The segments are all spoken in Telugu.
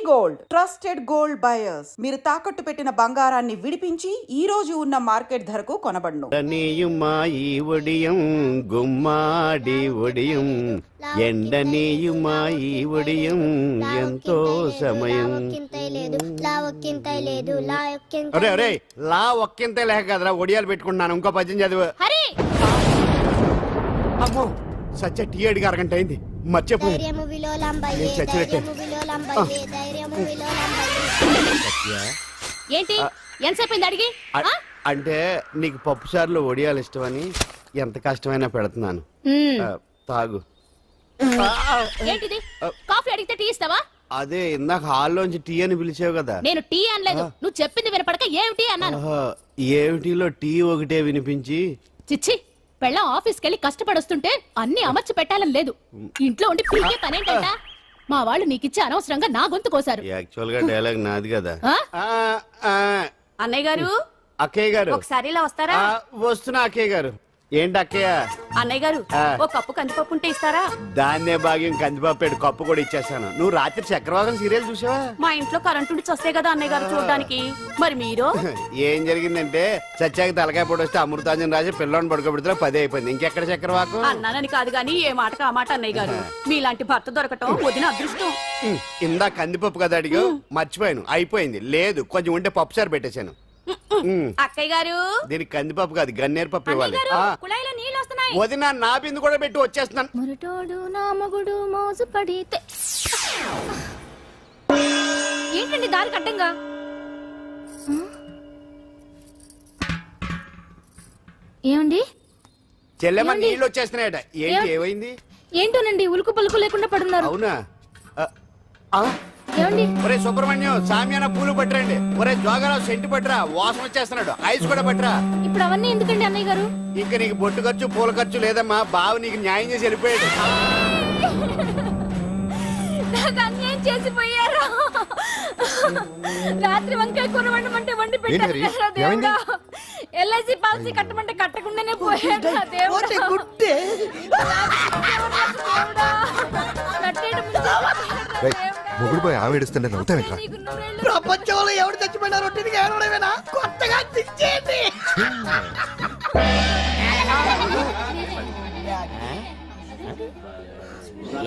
Gold trusted gold buyers. మీరు తాకట్టు పెట్టిన బంగారాన్ని విడిపించి ఈ రోజు ఉన్న మార్కెట్ ధరకు కొనబడును. నీయుమాయి ఒడియం గుమ్మాడి ఒడియం ఎండనీయుమాయి ఒడియం ఎంతో సమయం. అరే అరే లా ఒక్కింతే లేక కదరా ఒడియాలు పెట్టుకుంటున్నాను. ఇంకో పద్యం చదివు. అమ్మో సత్య టీ అడిగి అరగంట అయింది. మర్చిపోయి ఏంటి ఎంతసేపు అడిగి అంటే నీకు పప్పు సార్లు ఒడియాలు ఇష్టమని ఎంత కష్టమైనా పెడుతున్నాను. తాగు. ఏంటిది కాఫీ అడిగితే టీ ఇస్తావా? అదే ఇందాక హాల్లోంచి టీ అని పిలిచావు కదా. నేను టీ అనలేదు, నువ్వు చెప్పింది వినపడక ఏమిటి అన్నాను. ఏమిటిలో టీ ఒకటే వినిపించి చిచ్చి పెళ్ళం ఆఫీస్కి వెళ్ళి కష్టపడొస్తుంటే అన్ని అమర్చి పెట్టాలని లేదు. ఇంట్లో ఉండి పీకే పనేంటంట. మా వాళ్ళు నీకిచ్చే అనవసరంగా నా గొంతు కోసారు. యాక్చువల్ గా డైలాగ్ నాది కదా. అన్నయ్య గారు అక్కయ్య గారు ఒకసారి ఇలా వస్తారా? వస్తున్నా అక్కయ్య గారు. ఏంటి అక్కయ్య? అన్నయ్య గారు ఒక కప్పు కందిపప్పు ఉంటే ఇస్తారా? దాన్నే భాగ్యం కందిపప్పు కప్పు కూడా ఇచ్చేసాను. నువ్వు రాత్రి చక్రవాకం సీరియల్ చూసావా? మా ఇంట్లో కరెంటు ఉండి వస్తే కదా అన్నయ్య గారు చూడడానికి. మరి మీరు ఏం జరిగిందంటే సత్యాకి తలకాయ పొడి వస్తే అమృతాంజన్ రాజు పిల్లని పడుకోబెడితే 10 అయిపోయింది. ఇంకెక్కడ చక్రవాకం? అన్నానని కాదు గానీ ఏ మాటకు ఆ మాట అన్నయ్య గారు. మీలాంటి భర్త దొరకటం వదిన అదృష్టం. ఇందా కందిపప్పు కదా అడిగా, మర్చిపోయాను. అయిపోయింది. లేదు కొంచెం ఉంటే పప్పు సార్ పెట్టేశాను. అక్కయ్య గారు దీనికి కందిపప్పు కాదు గన్నేరు పప్పు ఇవ్వాలి. వదిన నా బిందు కూడా పెట్టి వచ్చేస్తున్నాను. మురటోడు నా మగుడు మోసు పడితే ఏంటండి దారి కట్టంగా? ఏమండి చెల్లెమ్మ నీళ్ళు వచ్చేస్తున్నాయట. ఏంటి ఏమైంది? ఏంటోనండి ఉలుకు పలుకు లేకుండా పడున్నారు. అవునా? ఏమండి? ఒరే సుబ్రహ్మణ్యం సామ్యాన పూలు పట్టరండి. ఒరే జోగరావు సెంటు పట్టరా, వాసన వచ్చేస్తున్నాడు. ఐస్ కూడా పట్టరా. ఇప్పుడు అవన్నీ ఎందుకండి అన్నయ్య గారు? ఇంకా నీకు బొట్టు ఖర్చు పూల ఖర్చు లేదమ్మా. బావ నీకు న్యాయం చేసి వెళ్ళిపోయాడు. అన్యాయం చేసిపోయారు. రాత్రి వంకాయ కూర వండమంటే వండి పెట్టారు. ఎల్ఐసి పాలసీ కట్టమంటే కట్టకుండానే పోయాడు. మొగుడు పోయి ఆమె ఏడుస్తుంటే నవ్వుతావేంట్రా? ప్రపంచంలో ఎవరు చచ్చిపోయినా రొట్టెకి ఏడవడమేనా? కొత్తగా తెచ్చేయండి.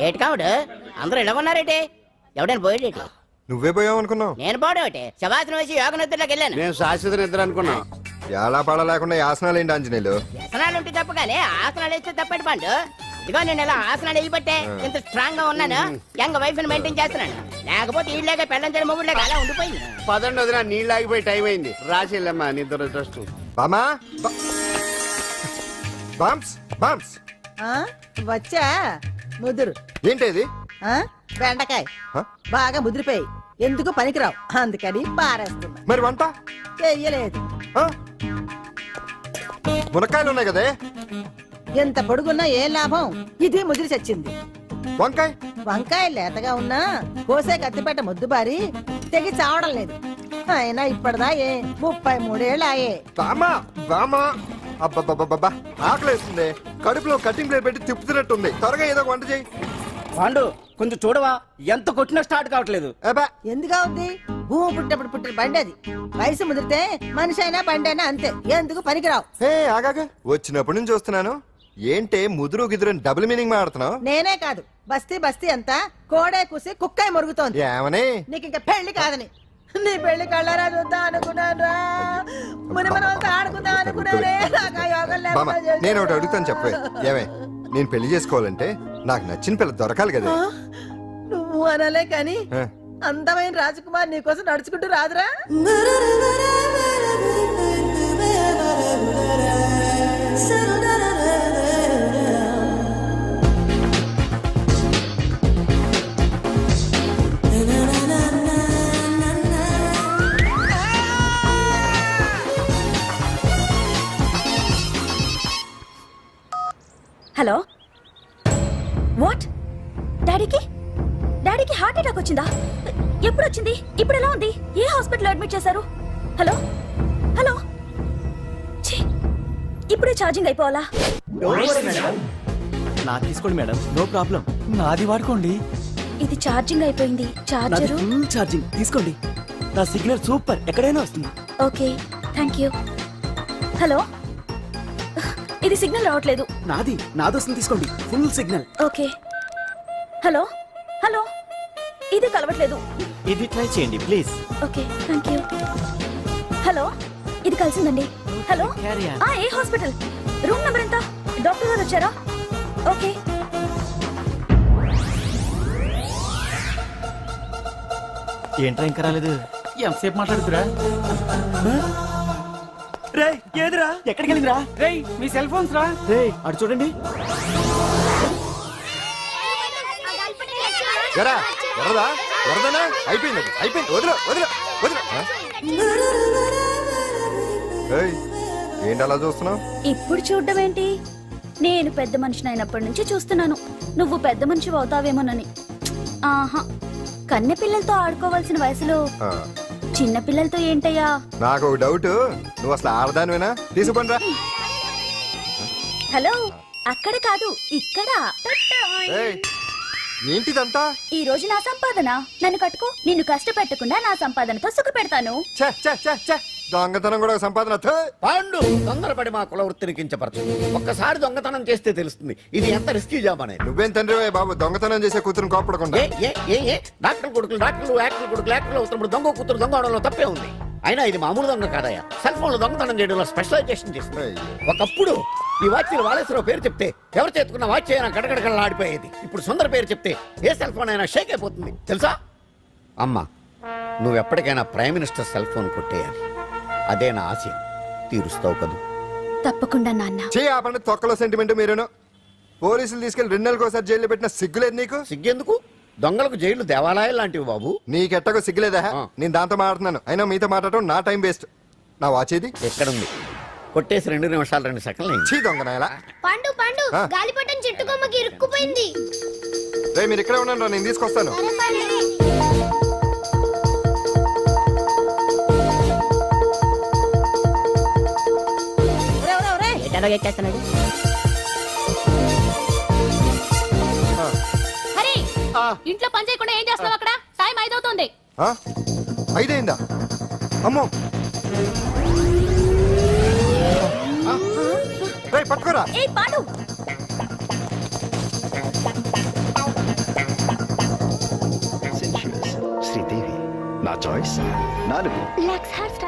ఏటి కావుడు అందరూ ఇలా ఉన్నారేటి? ఎవడైనా పోయేటి? నువ్వే పోయావు అనుకున్నావు. నేను పోవడం శవాసనం వేసి యోగ నిద్రలోకి వెళ్ళాను. నేను శాశ్వత నిద్ర అనుకున్నా. ఎలా పాడ లేకుండా ఆసనాలు ఏంటి ఆంజనేయులు? ఆసనాలు ఉంటే తప్ప కానీ ఆసనాలు వేస్తే తప్పటి పండు. ఇదిగో నేను ఇలా ఆసనాలు వేయబట్టే ఇంత స్ట్రాంగ్ గా ఉన్నాను. యంగ్ వైఫ్ ని మెయింటైన్ చేస్తున్నాను. లేకపోతే ఇళ్ళగా పెళ్ళంచని మొగుళ్ళగా అలా ఉండిపోయింది. పదండి వదిన, నీళ్ళు ఆగిపోయి టైం అయింది. రాసేళ్ళమ్మా నిద్ర ట్రస్ట్. బామా బామ్స్ బామ్స్ వచ్చా ముదురు. ఏంటి బెండకాయ బాగా ముదిరిపోయి ఎందుకు పనికిరావు, అందుకని పారేస్తున్నా. మరి వంట చెయ్యలేదు. మునక్కాయలు ఉన్నాయి కదే. ఎంత పొడుగున్నా ఏం లాభం, ఇది ముదిరి చచ్చింది. వంకాయ వంకాయ లేతగా ఉన్నా కోసే కత్తిపేట ముద్దు బారి తెగి చావడం లేదు. అయినా ఇప్పటిదా 33 ఏళ్ళు ఆయే. బామా బామా అబ్బబ్బబ్బబ్బా ఆకలేస్తుంది. కడుపులో కటింగ్ ప్లేట్ పెట్టి తిప్పుతున్నట్టుంది. త్వరగా ఏదో వంట చేయి. పాండు కొంచెం చూడవా, ఎంత కొట్టినా స్టార్ట్ కావట్లేదు. ఎందుగా ఉంది? భూమి పుట్టినప్పుడు పుట్టిన బండి అది. వయసు ముదిరితే మనిషి అయినా బండి అయినా అంతే, ఎందుకు పనికిరావు. ఆగాగా వచ్చినప్పటి నుంచి చూస్తున్నాను. ఏంటే ముదురు గిదురు డబుల్ మీనింగ్ మాడుతున్నావు? నేనే కాదు, బస్తీ బస్తీ అంతా కోడే కూసి కుక్కాయ మురుగుతోంది. ఏమని? నీకు ఇంకా పెళ్లి కాదని. నీ పెళ్లి కళ్ళారా చూద్దాం అనుకున్నాను. ఆడుకుందాం అనుకున్నానే. నేను ఒకటి అడుగుతాను చెప్పే. ఏమే నేను పెళ్లి చేసుకోవాలంటే నాకు నచ్చిన పిల్ల దొరకాలి కదా. నువ్వు అనలే కాని అందమైన రాజకుమార్ నీకోసం నడుచుకుంటూ రాదురా. Hello, what? డాడీకి హార్ట్ అటాక్ వచ్చిందా? ఎప్పుడు వచ్చింది? ఇప్పుడు ఎలా ఉంది? ఏ హాస్పిటల్ అడ్మిట్ చేశారు? హలో హలో, ఇప్పుడే ఛార్జింగ్ అయిపోవాలా? నాకు తీసుకోండి మేడం, నో ప్రాబ్లం. నాది వాడుకోండి. ఇది ఛార్జింగ్ అయిపోయింది. నాది చార్జరు ఫుల్ ఛార్జింగ్ తీసుకోండి. నా సిగ్నల్ సూపర్, ఎక్కడైనా వస్తుంది. Okay, thank you. హలో, ఇది సిగ్నల్ రావట్లేదు. నాది వస్తుంది తీసుకోండి, full signal. Okay. Hello hello, ఇది కలవట్లేదు. ఇది ట్రై చేయండి please. Okay, thank you. Hello, ఇది కలిసిందండి. Hello, Carry on. ఏ హాస్పిటల్? రూమ్ నెంబర్ ఎంత? డాక్టర్ గారు వచ్చారా? ఓకే. ఏంట్రా ఇంకా రాలేదు? ఎంతసేపు మాట్లాడుతురా? రే ఏదిరా, ఎక్కడికి వెళ్ళిందిరా? రే మీ సెల్ ఫోన్స్ రా. రే అటు చూడండి. ఎరా ఎర్రదా ఎర్రదనా అయిపోయింది అది. అయిపోయింది వదిలే వదిలే వదిలే ఆ? ఏయ్, ఏంటి అలా చూస్తున్నావు? ఇప్పుడు చూడ్డం ఏంటి? నేను పెద్ద మనిషిని అయినప్పటి నుంచి చూస్తున్నాను, నువ్వు పెద్ద మనిషి అవుతావేమోనని. ఆహా, కన్నె పిల్లలతో ఆడుకోవాల్సిన వయసులో చిన్న పిల్లలతో ఏంటయ్యా? నాకు ఒక డౌట్, నువ్వు అసలు ఆడదానివేనా? తీసుకుంటా. హలో, అక్కడ కాదు ఇక్కడ. ఏయ్, ఏంటిదంతా? ఈ రోజు నా సంపాదన, నన్ను కట్టుకో. నిన్ను కష్టపెట్టకుండా నా సంపాదనతో సుఖ పెడతాను. ఛే, ఛే, ఛే, ఛే. దొంగతనం కూడా ఒక సంపాదన. థూ. పాండు తొందరపడి మా కుల వృత్తిని కించపరచు. ఒక్కసారి దొంగతనం చేస్తే తెలుస్తుంది ఇది ఎంత రిస్కీ జాబ్ అనేది. నువ్వేం తండ్రి బాబు, దొంగతనం చేసే కూతురుని కోపడకుండా. ఏ డాక్టర్ కొడుకులు డాక్టర్లు, యాక్టర్ కొడుకులు యాక్టర్లు అవుతున్నప్పుడు దొంగ కూతురు దొంగ అవడంలో తప్పే ఉంది. అయినా ఇది మామూలు దొంగ కాదయ్యా, సెల్ ఫోన్ లో దొంగతనం చేయడంలో స్పెషలైజేషన్ చేస్తుంది. ఒకప్పుడు ఈ వాచ్లు వాలేశ్వరరావు పేరు చెప్తే ఎవరు చేతుకున్న వాచ్ అయినా గడగడగడలా ఆడిపోయేది. ఇప్పుడు సుందర పేరు చెప్తే ఏ సెల్ ఫోన్ అయినా షేక్ అయిపోతుంది తెలుసా? అమ్మా, నువ్వు ఎప్పటికైనా ప్రైమ్ మినిస్టర్ సెల్ ఫోన్ కొట్టేయాలి, అదే నా ఆశయం. తీరుస్తావు కదూ? తప్పకుండా నాన్న. చే ఆ పండు తొక్కలో సెంటిమెంట్ మీరేను. పోలీసులు తీసుకెళ్లి 2 నెలలకు ఒకసారి జైల్లో పెట్టిన సిగ్గులేదు నీకు? సిగ్గెందుకు? దొంగలకు జైలు దేవాలయాలు లాంటివి బాబు. నీకెట్టకు సిగ్గులేదా? నేను దాంతో మాట్లాడుతున్నాను, అయినా మీతో మాట్లాడటం నా టైం వేస్ట్. నా వాచేది ఎక్కడుంది? కొట్టేసి 2 నిమిషాలు 2 సెకండ్లు అయింది. చీ దొంగ నాయలా. పండు పండు, గాలిపటం చెట్టు కొమ్మకి ఇరుక్కుపోయింది. రే మీరు ఇక్కడే ఉండండి, నేను తీసుకొస్తాను. ఒరేయ్, ఒరేయ్, ఒరేయ్. ఎటాలో ఎక్కేస్తున్నాడు. హరి, ఇంట్లో పని చేయకుండా ఏం చేస్తున్నావు అక్కడ? టైం 5 అవుతుంది. ఆ? 5 అయిందా? అమ్మో, రే పట్టుకోరా. ఏ పాండు, శ్రీదేవి నా చాయిస్ 4.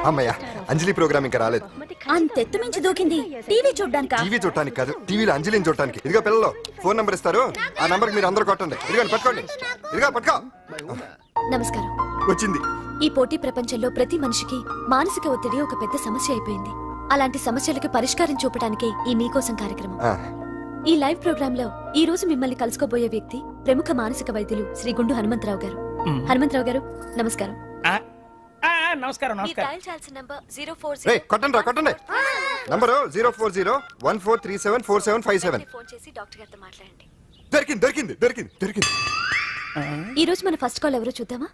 అమ్మయ్య, అంజలి ప్రోగ్రామ్ ఇంకా రాలేదు. అంతెత్తు మించి దూకింది. టీవీ చూడ్డానికా? టీవీ చూడటానికి కాదు, టీవీలో అంజలిని చూడటానికి. ఇదిగో పిల్లలు, ఫోన్ నంబర్ ఇస్తారు, ఆ నంబర్ మీరు అందరూ కొట్టండి. ఇదిగోండి పట్టుకోండి. ఇదిగో పట్టుకో. నమస్కారం. వచ్చింది. ఈ పోటీ ప్రపంచంలో ప్రతి మనిషికి మానసిక ఒత్తిడి ఒక పెద్ద సమస్య అయిపోయింది. అలాంటి సమస్యలకు పరిష్కారం చూపడానికే ఈ మీకోసం కార్యక్రమం. ఆ, ఈ లైవ్ ప్రోగ్రామ్ లో ఈ రోజు మిమ్మల్ని కలుసుకోబోయే వ్యక్తి ప్రముఖ మానసిక వైద్యులు శ్రీ గుండు హనుమంతరావు గారు. హనుమంతరావు గారు, నమస్కారం. నమస్కారం మీరు నమస్కారం. డయల్ చేయాల్సిన నంబర్ 040. రే కొట్టండి రా, కొట్టండి. నంబరు 04014374757. ఫోన్ చేసి డాక్టర్ గారితో మాట్లాడండి. దొరికింది దొరికింది దొరికింది దొరికింది. ఈ రోజు మన ఫస్ట్ కాల్ ఎవరో చూద్దామా?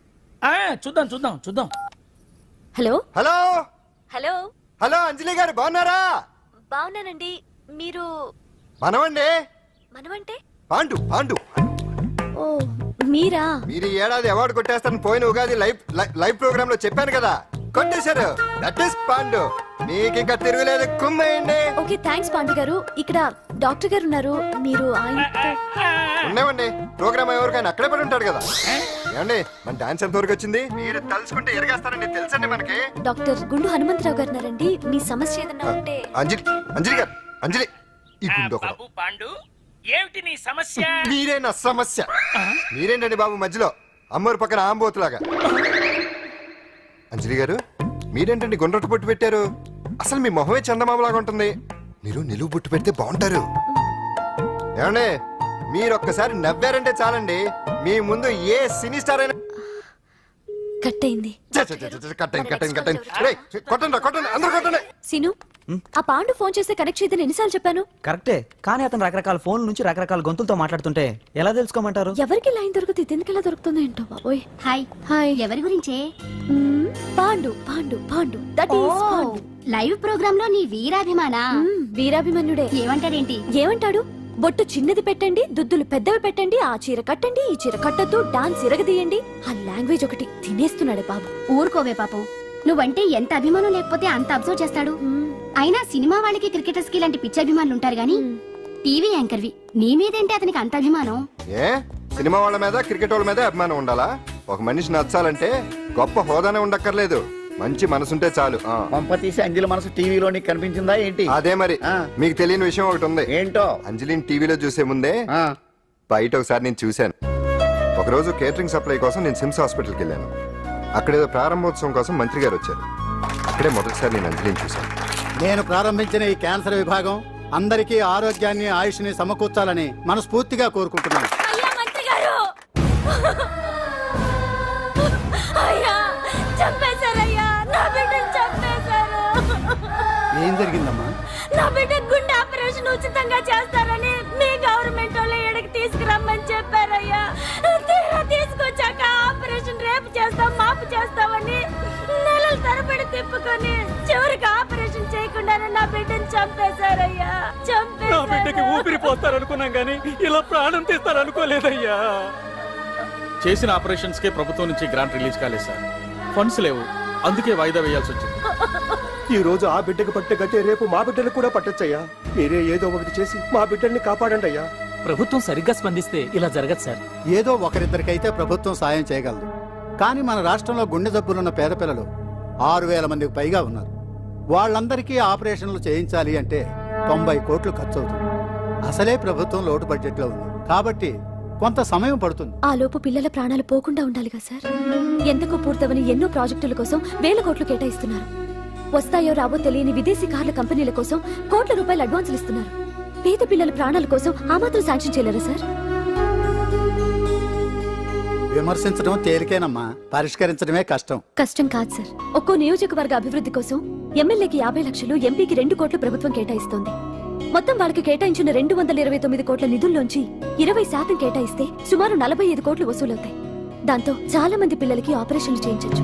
చూద్దాం చూద్దాం చూద్దాం. హలో హలో హలో, హలో, అంజలి గారు బాగున్నారా? బాగున్నానండి. మీరు మనమండి, మనమంటే? పాండు పాండు. ఓ, మీరా? మీరు ఈ ఏడాది అవార్డు కొట్టేస్తారని పోయిన ఉగాది లైవ్ ప్రోగ్రామ్ లో చెప్పాను కదా, కొట్టేశారు. That is Pandu. మీకు ఇంకా తిరుగులేదు, కుమ్మేయండి. ఓకే, థ్యాంక్స్ పాండు గారు. ఇక్కడ డాక్టర్ గారు ఉన్నారు, మీరు ఆయనతో. ఉన్నామండి, ప్రోగ్రామ్ ఎవరికైనా అక్కడే పడి ఉంటాడు కదా. ఏమండి, మన డాన్స్ ఎంత వరకు వచ్చింది? మీరు తలుచుకుంటే ఎరగేస్తారండి, తెలుసండి మనకి. డాక్టర్ గుండు హనుమంతరావు గారు ఉన్నారండి. మీ సమస్య ఏదన్నా ఉంటే. అంజలి అంజలి గారు, అంజలి ఈ గుండు ఒకడు. బాబు పాండు, ఏమిటి నీ సమస్య? మీరే నా సమస్య. మీరేంటండి బాబు మధ్యలో అమ్మోరు పక్కన ఆంబోతులాగా? అంజలి గారు, మీరేంటండి గుండ్రటి బొట్టు పెట్టారు? అసలు మీ మొహమే చందమామలాగా ఉంటుంది. మీరు నిలువు బొట్టు పెడితే బాగుంటారు. ఏమండి, మీరు ఒక్కసారి నవ్వారంటే చాలండి, మీ ముందు ఏ సినీ స్టార్ అయినా కట్ అయింది. కొట్టండి కొట్టండి, అందరూ కొట్టండి. సీను, ఆ పాండు ఫోన్ చేస్తే కనెక్ట్ చేయదని ఎన్నిసార్లు చెప్పాను? కరెక్టే, కానీ అతను రకరకాల ఫోన్ నుంచి రకరకాల గొంతులతో మాట్లాడుతుంటే ఎలా తెలుసుకోమంటారు? ఎవరికి లైన్ దొరుకుతుంది, దీనికి ఎలా దొరుకుతుందో ఏంటో బాబోయ్. Hi hi. ఎవరి గురించే? Pandu Pandu Pandu, that is Pandu. Live programme లో నీ వీరాభిమాన వీరాభిమన్యుడే. ఏమంటాడేంటి? ఏమంటాడు? బొట్టు చిన్నది పెట్టండి, దుద్దులు పెద్దవి పెట్టండి, ఆ చీర కట్టండి, ఈ చీర కట్టద్దు, డాన్స్ ఇరగదీయండి. ఆ లాంగ్వేజ్ ఒకటి తినేస్తున్నాడే బాబు. ఊరుకోవే పాపం, నువ్వంటే ఎంత అభిమానం లేకపోతే అంత అబ్జర్వ్ చేస్తాడు. అయినా సినిమా వాళ్ళకి క్రికెటర్స్ కి ఇలాంటి పిచ్చి అభిమానులు ఉంటారు గానీ టీవీ యాంకర్వి నీ మీదేంటి అతనికి అంత అభిమానం? ఏ సినిమా వాళ్ళ మీద క్రికెట్ వాళ్ళ మీద అభిమానం ఉండాలా? ఒక మనిషి నచ్చాలంటే గొప్ప హోదానే ఉండక్కర్లేదు, మంచి మనసుంటే చాలు. పంప తీసి అంజలి మనసు టీవీలో నీకు కనిపించిందా ఏంటి? అదే మరి. మీకు తెలియని విషయం ఒకటి ఉంది. ఏంటో? అంజలిని టీవీలో చూసే ముందే బయట ఒకసారి నేను చూశాను. ఒకరోజు కేటరింగ్ సప్లై కోసం నేను సిమ్స్ హాస్పిటల్కి వెళ్ళాను. అక్కడేదో ప్రారంభోత్సవం కోసం మంత్రి గారు వచ్చారు. అక్కడే మొదటిసారి నేను అంజలిని చూశాను. నేను ప్రారంభించిన ఈ క్యాన్సర్ విభాగం అందరికీ ఆరోగ్యాన్ని ఆయుష్ని సమకూర్చాలని మనస్ఫూర్తిగా కోరుకుంటున్నాను. అయ్యా మంత్రి గారు, అయ్యా చంపేశారయ్యా, నా బిడ్డను చంపేశారు. ఏం జరిగిందమ్మా? నా బిడ్డ గుండె ఆపరేషన్ ఉచితంగా చేస్తారని మీ గవర్నమెంట్ వాళ్ళు ఇక్కడికి తీసుకురమ్మని చెప్పారయ్యా. తీరా తీసుకొచ్చాక ఆపరేషన్ రేపు చేస్తాం మాపు చేస్తామని నెలల తరబడి తిప్పుకొని చివరికి ఆపరేషన్ చేయకుండానే నా బిడ్డను చంపేశారయ్యా. నా బిడ్డకి ఊపిరి పోస్తారనుకున్నాం గానీ ఇలా ప్రాణం తీస్తారనుకోలేదయ్యా. చేసిన ఆపరేషన్స్ కే ప్రభుత్వం నుంచి గ్రాంట్ రిలీజ్ కాలేదు సార్. ఫండ్స్ లేవు, అందుకే వాయిదా వేయాల్సి వచ్చింది. ఈ రోజు ఆ బిడ్డకు పట్టే గట్టే రేపు మా బిడ్డలు కూడా పట్టొచ్చయ్యా. మీరే ఏదో ఒకటి చేసి మా బిడ్డల్ని కాపాడండి అయ్యా. ప్రభుత్వం సరిగ్గా స్పందిస్తే ఇలా జరగదు సార్. ఏదో ఒకరిద్దరికైతే ప్రభుత్వం సాయం చేయగలదు, కానీ మన రాష్ట్రంలో గుండె జబ్బులున్న పేద పిల్లలు 6,000 మందికి పైగా ఉన్నారు. వాళ్ళందరికీ ఆపరేషన్లు చేయించాలి అంటే 90 కోట్లు ఖర్చు అవుతుంది. అసలే ప్రభుత్వం లోటు బడ్జెట్లో ఉంది కాబట్టి కొంత సమయం పడుతుంది. ఆ లోపు పిల్లల ప్రాణాలు పోకుండా ఉండాలిగా సార్. ఎంతకో పూర్తవని ఎన్నో ప్రాజెక్టుల కోసం వేల కోట్లు కేటాయిస్తున్నారు. వస్తాయో రావో తెలియని విదేశీ కార్ల కంపెనీల కోసం కోట్ల రూపాయలు అడ్వాన్సులు ఇస్తున్నారు. పేద పిల్లల ప్రాణాల కోసం ఆ మాత్రం శాంక్షన్ చేయలేరా సార్? విమర్శించడం తేలికేనమ్మా, పరిష్కరించడమే కష్టం. కష్టం కాదు సార్. ఒక్కో నియోజకవర్గ అభివృద్ధి కోసం ఎమ్మెల్యేకి 50 లక్షలు, ఎంపీకి 2 కోట్లు ప్రభుత్వం కేటాయిస్తోంది. మొత్తం వాళ్ళకి కేటాయించిన 229 కోట్ల నిధుల్లోంచి 20% కేటాయిస్తే సుమారు 45 కోట్లు వసూలవుతాయి. దాంతో చాలా మంది పిల్లలకి ఆపరేషన్లు చేయించొచ్చు.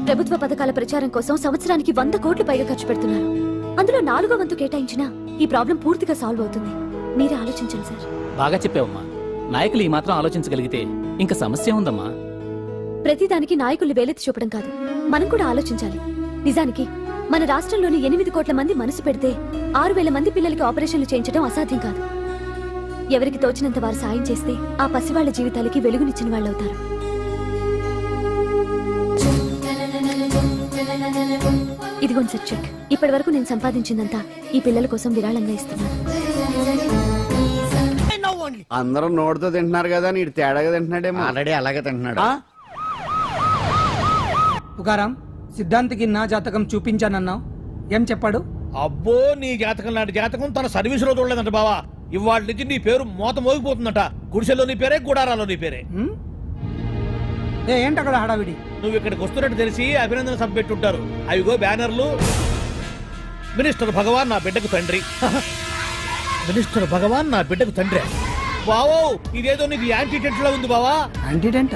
ప్రభుత్వ పథకాల ప్రచారం కోసం సంవత్సరానికి 100 కోట్లు పైగా ఖర్చు పెడుతున్నారు. అందులో 4వ వంతు కేటాయించినా ఈ ప్రాబ్లం పూర్తిగా సాల్వ్ అవుతుంది. మీరే ఆలోచించండి సార్. బాగా చెప్పావమ్మా. నాయకులు ఈ మాత్రం ఆలోచించగలిగితే ఇంకా సమస్య ఉందమ్మా. ప్రతిదానికి నాయకుల్ని వేలెత్తి చూపడం కాదు, మనం కూడా ఆలోచించాలి. నిజానికి మన రాష్ట్రంలోని 8 కోట్ల మంది మనసు పెడితే 6,000 మంది పిల్లలకి ఆపరేషన్లు చేయించడం అసాధ్యం కాదు. ఎవరికి తోచినంత వారు సాయం చేస్తే ఆ పసివాళ్ల జీవితాలకి వెలుగునిచ్చిన వాళ్ళవుతారు. ఇదిగోండి సార్ చెక్. ఇప్పటి వరకు నేను సంపాదించిందంతా ఈ పిల్లల కోసం విరాళంగా ఇస్తున్నాను. అందరూ నోటితో తింటున్నారు కదా, నీడు తేడాగా తింటున్నాడేమో. ఆల్రెడీ అలాగే తింటున్నాడు. తుకారాం, సిద్ధాంతికి నా జాతకం చూపించానన్నావు, ఏం చెప్పాడు? అబ్బో, నీ జాతకం లాంటి జాతకం తన సర్వీస్ లో చూడలేదంట బావా. ఇవాళ నుంచి నీ పేరు మోత మోగిపోతుందట. గుడిసెలో నీ పేరే, గుడారాలో నీ పేరే. ఏంటి అక్కడ హడావిడి? నువ్వు ఇక్కడికి వస్తున్నట్టు తెలిసి అభినందన సభ పెట్టుంటారు. అవిగో బ్యానర్లు. మినిస్టర్ భగవాన్ నా బిడ్డకు తండ్రి. మినిస్టర్ భగవాన్ నా బిడ్డకు తండ్రి. బావో, ఇదేదో నీకు యాంటీటెంట్ లో ఉంది బావా. యాంటీటెంట్?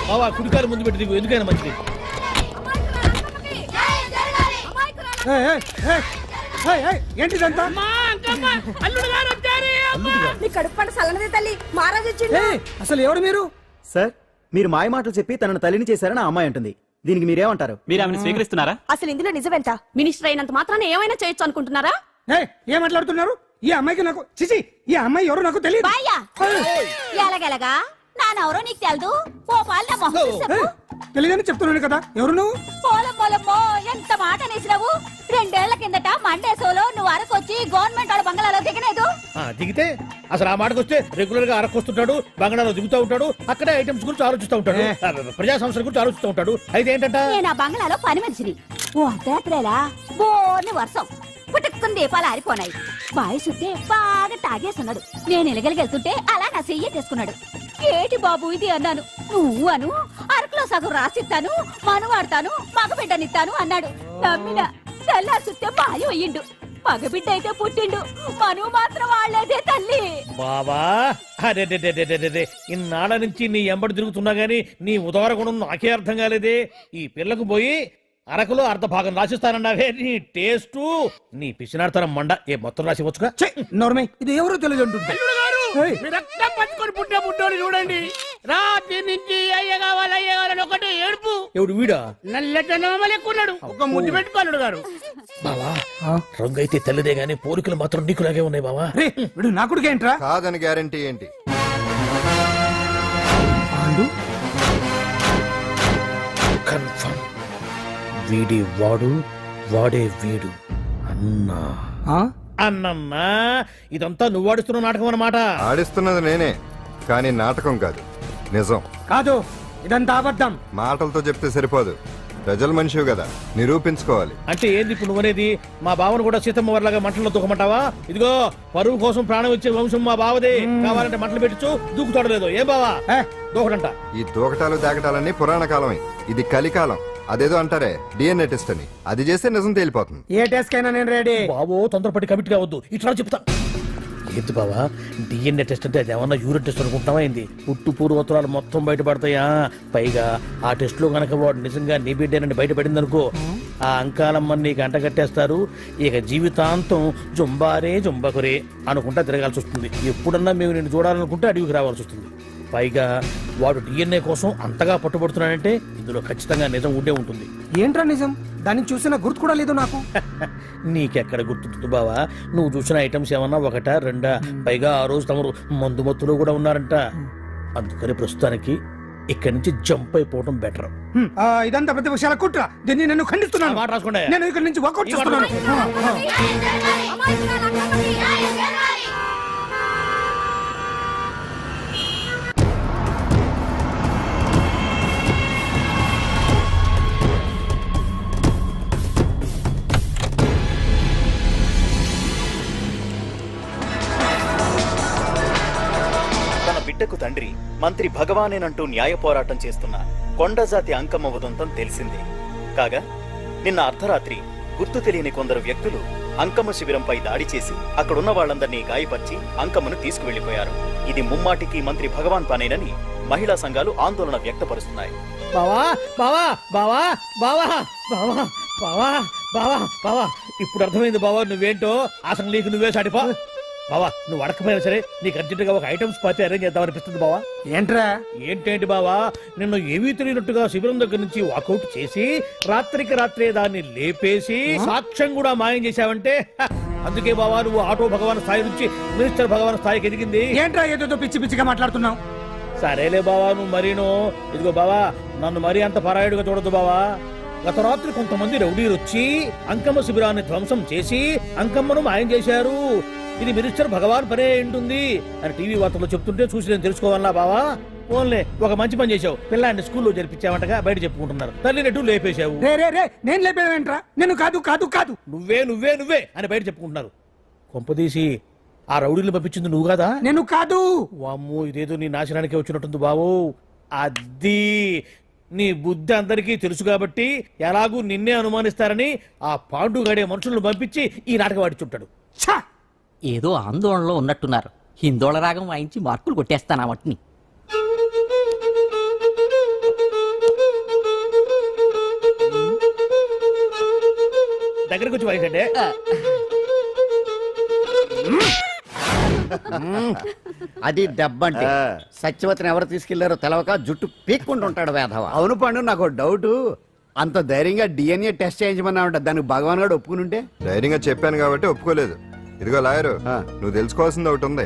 బావా, కుడికారు ముందు పెట్టి దిగు, ఎందుకైనా మంచిది. ఏంటిదంతా? అసలు ఎవరు మీరు? సార్, మీరు మాయ మాటలు చెప్పి తనను తల్లిని చేశారని ఆ అమ్మాయి అంటుంది. దీనికి మీరేమంటారు? మీరు ఆమెను స్వీకరిస్తున్నారా? అసలు ఇందులో నిజమేంట? మినిస్టర్ అయినంత మాత్రాన ఏమైనా చేయొచ్చు అనుకుంటున్నారా? ఏం మాట్లాడుతున్నారు? ఈ అమ్మాయికి నాకు చిచి, ఈ అమ్మాయి ఎవరు నాకు తెలియదు. ఎలాగెలగా నానెవరో నీకు తెలదు. ఓ పాలన మొహం చెప్పు. తెలియదని చెప్తున్నాను కదా, ఎవరు నువ్వు? పోలమ్మో ఎంత మాట నేసినావు. 2 ఏళ్ల కిందట మండేసోలో నువ్వు అరకొచ్చి గవర్నమెంట్ వాళ్ళ బంగాళాలో దిగలేదు. దిగితే అసలు ఆ మాటకు వస్తే రెగ్యులర్ గా అరకొస్తుంటాడు, బంగాళాలో దిగుతూ ఉంటాడు, అక్కడే ఐటమ్స్ గురించి ఆలోచిస్తూ ఉంటాడు, ప్రజా సంస్థల గురించి ఆలోచిస్తూ ఉంటాడు. అయితే ఏంటంట, నేను ఆ బంగాళాలో పని మనిషిని. ఓ అర్ధరాత్రేలా బోర్ని వర్షం పుట్టుకుని దీపాలు ఆరిపోనాయి. బాయ్ సుట్టే బాగా తాగేస్తున్నాడు. నేను ఎలగలిగెళ్తుంటే అలా నా చెయ్యి తీసుకున్నాడు. ఏటి బాబు ఇది అన్నాను. నువ్వు అను, అరకులో సగం రాసిస్తాను, మనువాడతాను, మగ బిడ్డనిస్తాను అన్నాడు. నమ్మిన తెల్లారి సుట్టే బాయ్ అయ్యిండు. మగబిడ్డ అయితే పుట్టిండు మనువు మాత్రం వాళ్ళేదే తల్లి. బాబా అరే ఇన్నాళ్ళ నుంచి నీ ఎంబడి తిరుగుతున్నా గానీ నీ ఉదార గుణం నాకే అర్థం కాలేదే. ఈ పిల్లకు పోయి అరకులో అర్ధ భాగం రాసిస్తానన్నావే, నీ టేస్టు నీ పిచ్చినాడతనం మండ. ఏ మొత్తం రాసి వచ్చుగా. నోర్మై ఇది ఎవరో తెలియదు అంటుంటే రక్తం పట్టుకొని పుట్టే పుట్టోడు చూడండి. రాత్రి నుంచి అయ్య కావాలని ఒకటే ఏడుపు. ఎవడు వీడా? నల్లెట్టనోమలు ఎక్కున్నాడు. ఒక ముద్దు పెట్టుకోలేడు గారు. బావా రంగు అయితే తెల్లదే గానీ పోలికలు మాత్రం నీకులాగే ఉన్నాయి బావా. వీడు నా కొడుకు ఏంట్రా? కాదని గ్యారంటీ ఏంటి? కన్ఫర్మ్ వీడి వాడు వాడే వీడు అన్నా. అన్నమ్మా ఇదంతా నువ్వు ఆడిస్తున్న నాటకం అన్నమాట. ఆడిస్తున్నది నేనే, కానీ నాటకం కాదు, నిజం. కాదు ఇదంతా అబద్ధం. మాటలతో చెప్తే సరిపోదు, ప్రజల మనిషివి కదా, నిరూపించుకోవాలి. అంటే ఏంది ఇప్పుడు నువ్వనేది? మా బావను కూడా సీతమ్మ వారిలాగా మంటల్లో దూకమంటావా? ఇదిగో పరువు కోసం ప్రాణం ఇచ్చే వంశం మా బావదే. కావాలంటే మంటలు పెట్టచ్చు, దూకుతాడు లేదు. ఏ బావా దూకడంట. ఈ దూకటాలు దాకటాలన్నీ పురాణ కాలమే, ఇది కలికాలం. అదేదో అంటారే డిఎన్ఏ టెస్ట్ అని, అది చేస్తే నిజం తేలిపోతుంది. ఏ టెస్ట్ కైనా నేను రెడీ. బావో తొందరపడి కమిట్ కావద్దు, ఇట్లా చెప్తా. ఏంటి బావా డిఎన్ఏ టెస్ట్ అంటే అది ఏమన్నా యూరిన్ టెస్ట్ అనుకుంటావా ఏంది? పుట్టు పూర్వోత్తరాలు మొత్తం బయటపడతాయా? పైగా ఆ టెస్ట్ లో గనక వాడు నిజంగా నీ బిడ్డేనని బయటపడింది అనుకో, ఆ అంకాలమ్మని నీకు అంట కట్టేస్తారు. ఇక జీవితాంతం జుంబారే జుంబకురే అనుకుంటా తిరగాల్సి వస్తుంది. ఎప్పుడన్నా మేము నిన్ను చూడాలనుకుంటే అడవికి రావాల్సి వస్తుంది. పైగా వాడు డిఎన్ఏ కోసం అంతగా పట్టుబడుతున్నాడంటే ఇందులో ఖచ్చితంగా నిజం ఉండే ఉంటుంది. ఏంట్రా నిజం? దాన్ని చూసిన గుర్తు కూడా లేదు నాకు. నీకెక్కడ గుర్తుంటుంది బావా? నువ్వు చూసిన ఐటమ్స్ ఏమన్నా ఒకటా రెండా? పైగా ఆ రోజు తమరు మందు మత్తులో కూడా ఉన్నారంట. అందుకని ప్రస్తుతానికి ఇక్కడి నుంచి జంప్ అయిపోవడం బెటర్. ఇదంతా పెద్ద విషయాల కుట్ర. దీన్ని నేను ఖండిస్తున్నాను. మాట రాసుకోండి. నేను ఇక్కడ నుంచి వాకౌట్ చేస్తున్నాను. బిడ్డకు తండ్రి మంత్రి భగవానేనంటూ న్యాయ పోరాటం చేస్తున్న కొండజాతి అంకమ్మ ఉదంతం తెలిసిందే. కాగా నిన్న అర్ధరాత్రి గుర్తు తెలియని కొందరు వ్యక్తులు అంకమ్మ శిబిరంపై దాడి చేసి అక్కడున్న వాళ్ళందరినీ గాయపరిచి అంకమ్మను తీసుకువెళ్లిపోయారు. ఇది ముమ్మాటికి మంత్రి భగవాన్ పనేనని మహిళా సంఘాలు ఆందోళన వ్యక్తపరుస్తున్నాయి. బావా బావా బావా బావా బావా బావా బావా బావా ఇప్పుడు అర్థమైంది బావా నువ్వేంటో. అసలు నీకు నువ్వే సాటిపా. బావా నువ్వు అడకపోయినా సరే నీకు అర్జెంటుగా ఒక ఐటమ్స్ పార్టీ అరేంజ్ చేద్దామనిపిస్తుంది బావా. ఏంట్రా? ఏంటేంటి బావా, నిన్ను ఏమీ తెలియనట్టుగా శిబిరం దగ్గర నుంచి వాకౌట్ చేసి రాత్రికి రాత్రే దాన్ని లేపేసి సాక్ష్యం కూడా మాయం చేశావంటే అందుకే బావా నువ్వు ఆటో భగవాన్ స్థాయి నుంచి మినిస్టర్ భగవాన్ స్థాయికి ఎదిగింది. ఏంట్రా ఏదో పిచ్చి పిచ్చిగా మాట్లాడుతున్నావు? సరేలే బావా నువ్వు మరీను. ఇదిగో బావా నన్ను మరీ అంత పరాయుడుగా చూడద్దు బావా. గత రాత్రి కొంతమంది రౌడీలు వచ్చి అంకమ్మ శిబిరాన్ని ధ్వంసం చేసి అంకమ్మను మాయం చేశారు. ఇది మినిస్టర్ భగవాన్ పనే ఉంటుంది అని టీవీ వార్తల్లో చెప్తుంటే చూసి నేను తెలుసుకోవాలా బావా. ఓన్లే ఒక మంచి పని చేశావు, పిల్లాన్ని స్కూల్లో జరిపించావంటగా బయట చెప్పుకుంటున్నారు. తల్లినట్టు లేపేశావు. నేను లేపేవేంట్రా? నేను కాదు కాదు కాదు నువ్వే నువ్వే నువ్వే అని బయట చెప్పుకుంటున్నారు. కొంపదీసి ఆ రౌడీలు పంపించింది నువ్వు కాదా? నేను కాదు. వామ్మో ఇదేదో నీ నాశనానికి వచ్చినట్టుంది బావు. అది నీ బుద్ధి అందరికీ తెలుసు కాబట్టి ఎలాగూ నిన్నే అనుమానిస్తారని ఆ పాండుగాడే మనుషులను పంపించి ఈ నాటకం ఆడిచుంటాడు. ఏదో ఆందోళనలో ఉన్నట్టున్నారు. హిందోళ రాగం వాయించి మార్కులు కొట్టేస్తాను వాటిని. దగ్గరకు వచ్చి వాయించండి. అది దెబ్బంటే సత్యవతిని ఎవరు తీసుకెళ్లారో తెలవక జుట్టు పీక్కుంటుంటాడు వేధవ. అవును పండు, నాకు డౌట్. అంత ధైర్యంగా డిఎన్ఏ టెస్ట్ చేయించమన్నావంట, దానికి భగవాన్ గారు ఒప్పుకునుంటే? ధైర్యంగా చెప్పాను కాబట్టి ఒప్పుకోలేదు. ఇదిగో లాయరు, నువ్వు తెలుసుకోవాల్సింది ఒకటి ఉంది.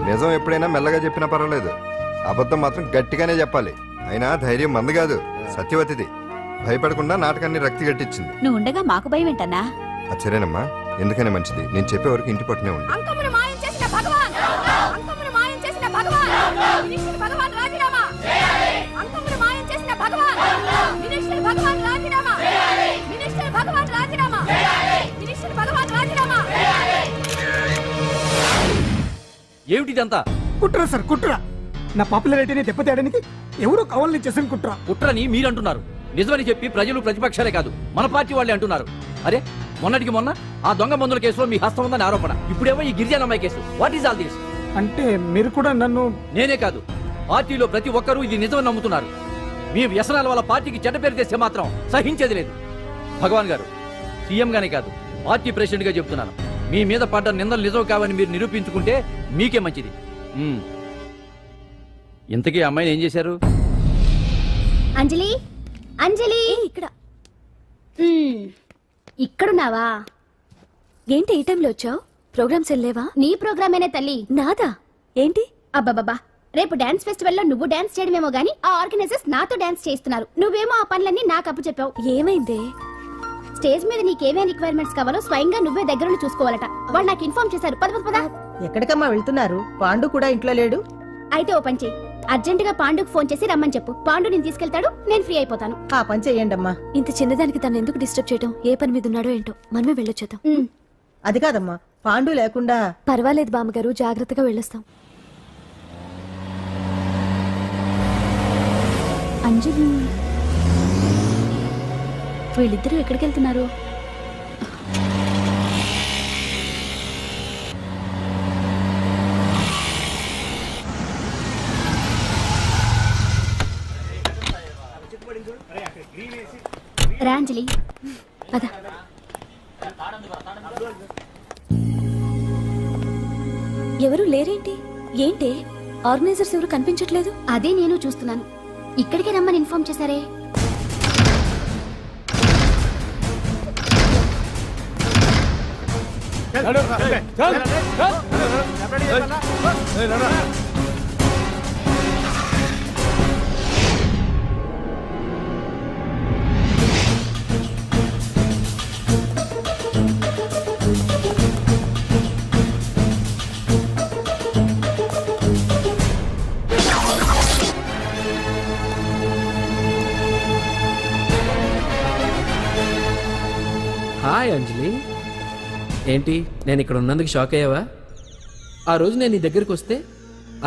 నిజం ఎప్పుడైనా మెల్లగా చెప్పినా పర్వాలేదు, అబద్ధం మాత్రం గట్టిగానే చెప్పాలి. అయినా ధైర్యం మంది కాదు, సత్యవతిది. భయపడకుండా నాటకాన్ని రక్తి గట్టించింది. నువ్వు ఉండగా మాకు భయం ఏంటన్నా? సరేనమ్మా, ఎందుకనే మంచిది. నేను చెప్పే వరకు ఇంటి పట్టునే ఉంది. అంకమ్మను మాయం చేసిన భగవాన్! అంకమ్మను మాయం చేసిన భగవాన్! మినిస్టర్ భగవాన్ రాజీనామా! అంకమ్మను మాయం చేసిన భగవాన్! మినిస్టర్ భగవాన్ రాజీనామా! మినిస్టర్ భగవాన్ రాజీనామా! మినిస్టర్ భగవాన్ రాజీనామా! ఏమిటిదంతా? కుట్ర సార్, కుట్ర. నా పాపులారిటీని దెబ్బతేయడానికి ఎవరో కావాలని చేసిన కుట్ర. కుట్రని మీరంటున్నారు. నిజమని చెప్పి ప్రజలు ప్రతిపక్షాలే కాదు మన పార్టీ వాళ్ళే అంటున్నారు. అరే మొన్నటికి మొన్న ఆ దొంగ మందుల కేసులో మీ హస్తం ఉందని ఆరోపణ, ఇప్పుడేమో ఈ గిరిజన అమ్మాయి case. What is all this? అంటే మీరు కూడా నన్ను... నేనే కాదు, పార్టీలో ప్రతి ఒక్కరూ ఇది నిజమని నమ్ముతున్నారు. మీ వ్యసనాల వల్ల పార్టీకి చెడ్డ పేరు తెస్తే మాత్రం సహించేది లేదు. భగవాన్ గారు, సీఎం గానే కాదు, పార్టీ ప్రెసిడెంట్ గా చెప్తున్నాను, మీ మీద పడ్డ నిందలు నిజం కావని మీరు నిరూపించుకుంటే మీకే మంచిది. ఇంతకీ అమ్మాయిని ఏం చేశారు? అంజలి, అంజలి, ఇక్కడ ఇక్కడున్నావా? ఏంటి ఈ టైంలో వచ్చావు? ప్రోగ్రామ్స్ వెళ్ళేవా? నీ ప్రోగ్రామేనే తల్లి. నాదా? ఏంటి? అబ్బాబాబా, రేపు డాన్స్ ఫెస్టివల్ లో నువ్వు డాన్స్ చేయడమేమో గానీ ఆ ఆర్గనైజర్స్ నాతో డాన్స్ చేస్తున్నారు. నువ్వేమో ఆ పనులన్నీ నాకు అప్పు చెప్పావు. ఏమైందే? స్టేజ్ మీద నీకేమేం రిక్వైర్మెంట్స్ కావాలో స్వయంగా నువ్వే దగ్గరుండి చూసుకోవాలట. వాళ్ళు నాకు ఇన్ఫార్మ్ చేశారు. పద పద పద. ఎక్కడికమ్మా వెళ్తున్నారు? పాండు కూడా ఇంట్లో లేడు. అయితే ఓ పని చెయ్యి, అర్జెంట్ గా పాండుకు ఫోన్ చేసి రమ్మని చెప్పు. పాండు నేను తీసుకెళ్తాడు, నేను ఫ్రీ అయిపోతాను. ఆ పని చెయ్యండమ్మా. ఇంత చిన్నదానికి తను ఎందుకు డిస్టర్బ్ చేయటం? ఏ పని మీద ఉన్నాడో ఏంటో, మనమే వెళ్ళొచ్చేద్దాం. అది కాదమ్మా, పాండు లేకుండా... పర్వాలేదు బామ్మగారు, జాగ్రత్తగా వెళ్ళొస్తాం. అంజలి, వీళ్ళిద్దరూ ఎక్కడికి వెళ్తున్నారు? రా అంజలి, పద. ఎవరు లేరేంటి? ఏంటి ఆర్గనైజర్స్ ఎవరు కనిపించట్లేదు? అదే నేను చూస్తున్నాను. ఇక్కడికే రమ్మని ఇన్ఫార్మ్ చేశారే. హాయ్ అంజలి, ఏంటి నేను ఇక్కడ ఉన్నందుకు షాక్ అయ్యావా? ఆ రోజు నేను నీ దగ్గరికి వస్తే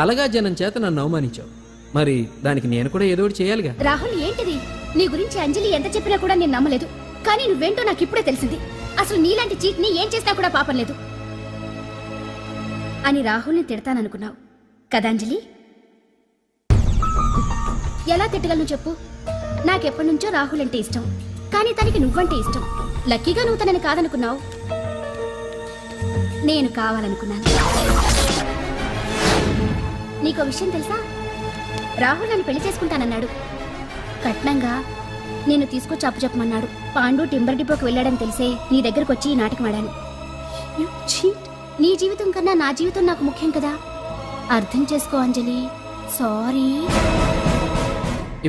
అలగా జనం చేత నన్ను అవమానించావు, మరి దానికి నేను కూడా ఏదో ఒకటి చేయాలిగా. రాహుల్, ఏంటిది? నీ గురించి అంజలి ఎంత చెప్పినా కూడా నేను నమ్మలేదు. కానీ నువ్వేంటో నాకు ఇప్పుడే తెలిసింది. అసలు నీలాంటి చీట్ ని ఏం చేసినా కూడా పాపం లేదు అని రాహుల్ని తిడతాననుకున్నావు కదా అంజలి? ఎలా తిట్టగలను చెప్పు? నాకెప్పటి నుంచో రాహుల్ అంటే ఇష్టం, కానీ తనకి నువ్వంటే ఇష్టం. లక్కీగా నువ్వు తనని కాదనుకున్నావు, నేను కావాలనుకున్నాను. నీకో విషయం తెలుసా? రాహుల్ నన్ను పెళ్లి చేసుకుంటానన్నాడు. కట్నంగా నేను తీసుకొచ్చి అప్పు చెప్పమన్నాడు. పాండు టింబర్ డిపోకి వెళ్ళాడని తెలిసే నీ దగ్గరకు వచ్చి ఈ నాటకం ఆడాను. నీ జీవితం కన్నా నా జీవితం నాకు ముఖ్యం కదా, అర్థం చేసుకో అంజలి. సారీ.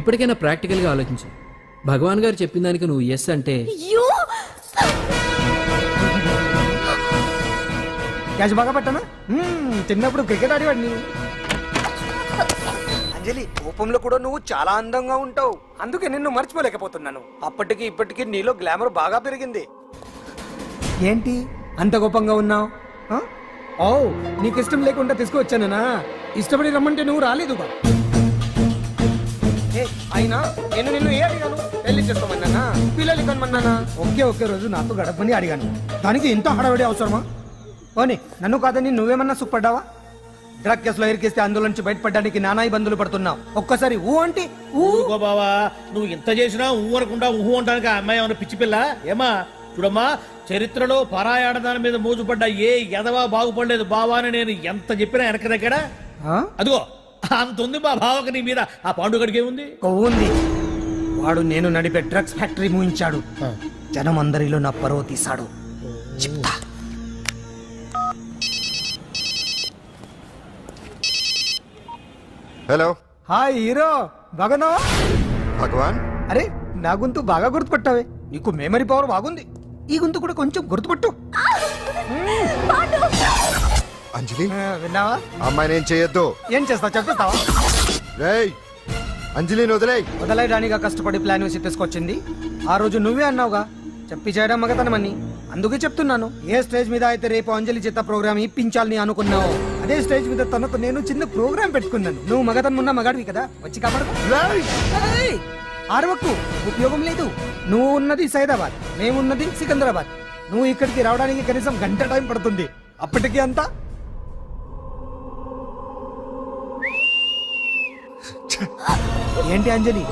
ఇప్పటికైనా ప్రాక్టికల్గా ఆలోచించు. భగవాన్ గారు చెప్పిన దానికి నువ్వు ఎస్ అంటే క్యాష్ బాగా పట్టానా? చిన్నప్పుడు క్రికెట్ ఆడేవాడిని. అంజలి, కోపంలో కూడా నువ్వు చాలా అందంగా ఉంటావు, అందుకే నిన్ను మర్చిపోలేకపోతున్నాను. అప్పటికి ఇప్పటికి నీలో గ్లామర్ బాగా పెరిగింది. ఏంటి అంత కోపంగా ఉన్నావు? ఓ, నీకు ఇష్టం లేకుండా తీసుకువచ్చానా? ఇష్టపడి రమ్మంటే నువ్వు రాలేదుగా. అయినా నేను నిన్ను ఏ అడిగాను? పెళ్లి చేసుకోమన్నానా? పిల్లలు కనమన్నానా? ఒకే రోజు నాతో గడపని అడిగాను, దానికి ఇంత హడావిడి అవసరమా? ఓని, నన్ను కాదని నువ్వేమన్నా సుఖపడ్డావా? డ్రగ్ కేసులో ఇరికిస్తే అందులో నుంచి బయటపడడానికి నానా ఇబ్బందులు పడుతున్నావు. ఒక్కసారి ఊ అంటే ఊరుకో బావా, నువ్వు ఇంత చేసినా ఊ అనకుండా ఊహు అంటానికి ఆ అమ్మాయి ఏమన్నా పిచ్చి పిల్ల ఏమా? చూడమ్మా, చరిత్రలో పరాయాడదాని మీద మోజుపడ్డ ఏ ఎదవా బాగుపడలేదు బావా అని నేను ఎంత చెప్పినా వెనక దగ్గర. అదిగో అంత ఉంది మా బావకి నీ మీద. ఆ పాండుగడికి ఏముంది? ఉంది. వాడు నేను నడిపే డ్రగ్స్ ఫ్యాక్టరీ మూయించాడు. జనం అందరిలో నా పరువు తీశాడు. చెప్తా. హలో. హాయ్ హీరో, బాగున్నావా? భగవాన్, అరే నా గొంతు బాగా గుర్తుపట్టావే. నీకు మెమరీ పవర్ బాగుంది. ఈ గొంతు కూడా కొంచెం గుర్తుపట్టు. అంజలి, విన్నావా? అమ్మాయిని ఏం చేయొద్దు. ఏం చేస్తావు చెప్పేస్తావా? రేయ్, అంజలిని వదిలేయ్. వదలైరానిగా కష్టపడి ప్లాన్ వేసి తీసుకొచ్చింది. ఆ రోజు నువ్వే అన్నావుగా, చెప్పి చేయడం మగతనమని. అందుకే చెప్తున్నాను, ఏ స్టేజ్ మీద అయితే రేపు అంజలి చేత ప్రోగ్రామ్ ఇప్పించాలని అనుకున్నావు, అదే స్టేజ్ మీద తనకు నేను చిన్న ప్రోగ్రామ్ పెట్టుకున్నాను. నువ్వు మగతనం ఉన్న మగాడివి కదా, వచ్చి కాపాడు. ఆరవకు, ఉపయోగం లేదు. నువ్వు ఉన్నది సైదాబాద్, మేమున్నది సికింద్రాబాద్. నువ్వు ఇక్కడికి రావడానికి కనీసం గంట టైం పడుతుంది. అప్పటికి అంతా ఏంటి అంజలి,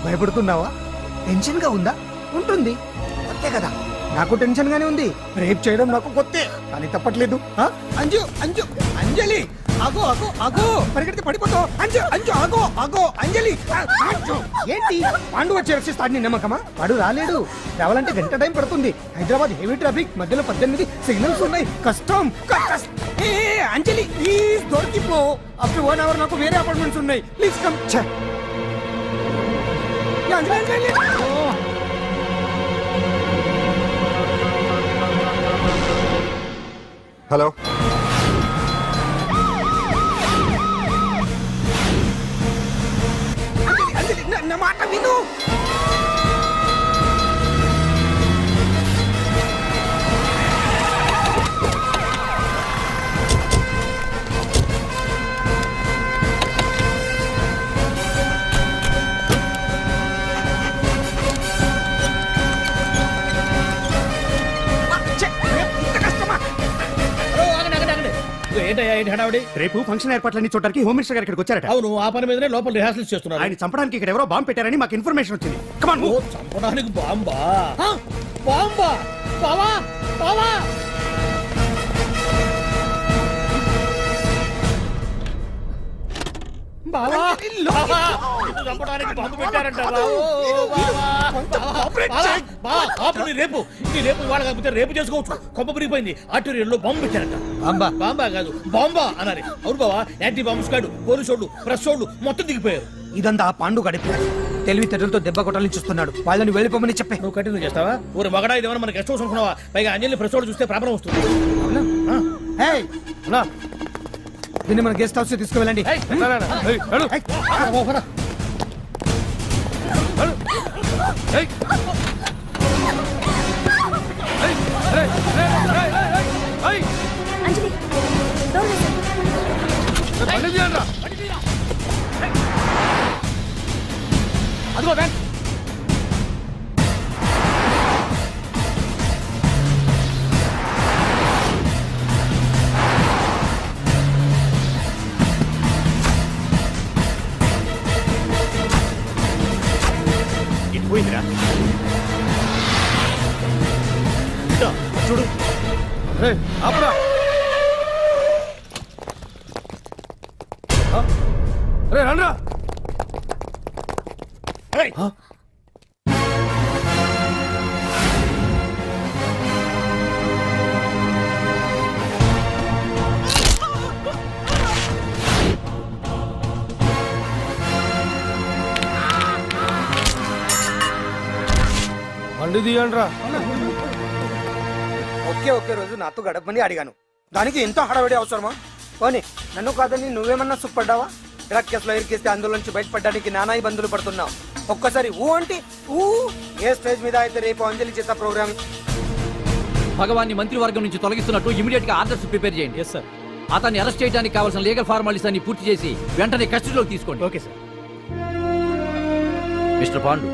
భయపడుతున్నావా? టెన్షన్ గా ఉందా? ఉంటుంది, అంతే కదా. నాకు టెన్షన్ గానే ఉంది. రేప్ చేయడం నాకు కొత్తే, కానీ తప్పట్లేదు. అంజు అంజు అంజలి, ఆగో ఆగో ఆగో, పరిగెడితే పడిపోతావు. అంజు అంజు ఆగో ఆగో అంజలి. అంజు, ఏంటి పాండు వచ్చి రక్షిస్తాడు నీ నమ్మకమా? వాడు రాలేడు. రావాలంటే గంట టైం పడుతుంది. హైదరాబాద్ హెవీ ట్రాఫిక్, మధ్యలో 18 సిగ్నల్స్ ఉన్నాయి. కష్టం. ఏ అంజలి ప్లీజ్ దొరికిపో. అప్పుడు 1 అవర్ నాకు వేరే అపార్ట్మెంట్స్ ఉన్నాయి. Please come. Anjali Anjali. Hello, నా మాట విను. ఏంటయ్యా ఏంటి హడావుడి? రేపు ఫంక్షన్ ఏర్పాట్లన్నీ చూడడానికి హోమ్ మినిస్టర్ గారు ఇక్కడికి వచ్చారట. అవును, ఆ పని మీదనే లోపల రిహార్సల్స్ చేస్తున్నారు. ఆయన చంపడానికి ఇక్కడ ఎవరో బాంబు పెట్టారని మాకు ఇన్ఫర్మేషన్ వచ్చింది. కమాన్ ఓ, చంపడానికి బాంబా? బాంబా? బావా బావా, బావా బావా, నిన్ను చంపడానికి బాంబు పెట్టారంట. రేపు ఈ రేపు ఇవాళ కాకపోతే రేపు చేసుకోవచ్చు. కొమ్మ విరిగిపోయింది. ఆర్టీరియల్లో బాంబు పెట్టారంట. బాంబా? బాంబా కాదు, బాంబా అన్నారు. అవును బావా, యాంటీ బాంబు స్క్వాడ్, పోలీసు వాళ్ళు, ప్రెస్ వాళ్ళు మొత్తం దిగిపోయారు. ఇదంతా పాండు గడిపి తెలివితేటలతో దెబ్బ కొట్టాలని చూస్తున్నాడు. వాళ్ళని వెళ్ళిపోమని చెప్పే. నువ్వు కంటిన్యూ చేస్తావా? ఊరు మగడా ఇదేమన్నా మన గెస్ట్ హౌస్ అనుకున్నావా? పైగా అంజలి ప్రెస్ వాళ్ళు చూస్తే ప్రాబ్లం వస్తుంది. ఏయ్, ఉన్నా. దీన్ని మన గెస్ట్ హౌస్ తీసుకువెళ్ళండి. అంజలి డోర్ వేసేయ్. అదిగో బ్యాన్. ఇది పోయిందిరా. చూడు, అప్పుడా రండ్రా. బండి తీయండ్రా. ఒకే రోజు నాతో గడపని అడిగాను, దానికి ఎంతో హడావిడి అవసరమా? పోనీ నన్ను కాదని నువ్వేమన్నా సుఖపడ్డావా? డ్రగ్ కేసులో ఇరికిస్తే అందులో నుంచి బయటపడడానికి నానా ఇబ్బందులు పడుతున్నావు. ఒక్కసారి ఊ అంటే ఊ. ఏ స్టేజ్ మీద అయితే రేపు అంజలి చేత ప్రోగ్రామ్. భగవాన్ని మంత్రివర్గం నుంచి తొలగిస్తున్నట్టు ఇమీడియట్ గా ఆర్డర్స్ ప్రిపేర్ చేయండి. Yes sir. అతన్ని అరెస్ట్ చేయడానికి కావాల్సిన లీగల్ ఫార్మాలిటీస్ అన్ని పూర్తి చేసి వెంటనే కస్టడీలోకి తీసుకోండి. Okay sir. మిస్టర్ పాండు,